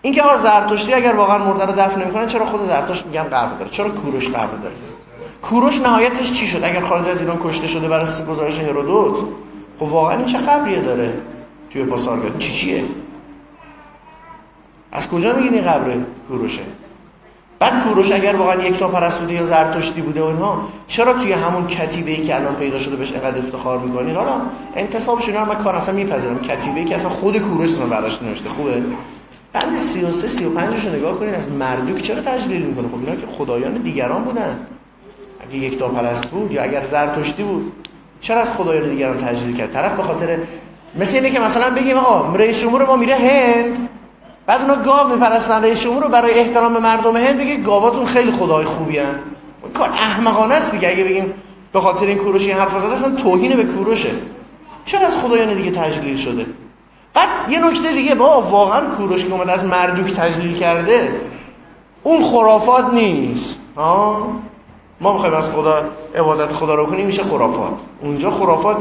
اینکه آقا زرتشتی اگر واقعا مرده رو دفن نمی‌کنن چرا خود زرتشت میگن قبر داره؟ چرا کوروش قبر داره؟ کوروش نهایتش چی شد اگر خارج از ایران کشته شده بر اساس گزارش هرودوت؟ خب واقعا این چه قبریه داره توی پاسارگاد؟ چیه؟ از کجا میگین این قبر کوروشه؟ بعد کوروش اگر واقعا یکتاپرست بوده یا زرتشتی بوده و اینها، چرا توی همون کتیبه‌ای که الان پیدا شده بهش اینقدر افتخار می‌کنید؟ حالا انتصابش اینا رو من کار اصلا میپذیرم، کتیبه‌ای که اصلا خود کوروش اصلا برداشت نوشته. خوبه بند 33 35 رو نگاه کنید، از مردوک چرا تجلیل میکنه؟ خب اینا که خدایان دیگران بودن. اگه یکتاپرست بود یا اگر زرتشتی بود چرا از خدایان دیگران تجلیل کرد؟ طرف به خاطر مثل اینه که مثلا بگیم آقا رئیس جمهور ما میره هند، بعد اونا گاو میپرستن، رئیس جمهور رو برای احترام به مردم هند بگه گاواتون خیلی خدای خوبی ان. کار احمقانه است دیگه. اگه بگیم به خاطر این کوروش این حرف زده، اصلا توهین به کوروشه. چرا از خدایان دیگه تجلیل شده؟ بعد یه نکته دیگه، با واقعا کوروش که اومد از مردوک تجلیل کرده اون خرافات نیست. ما میخوایم از خدا عبادت خدا رو کنیم، میشه خرافات. اونجا خرافات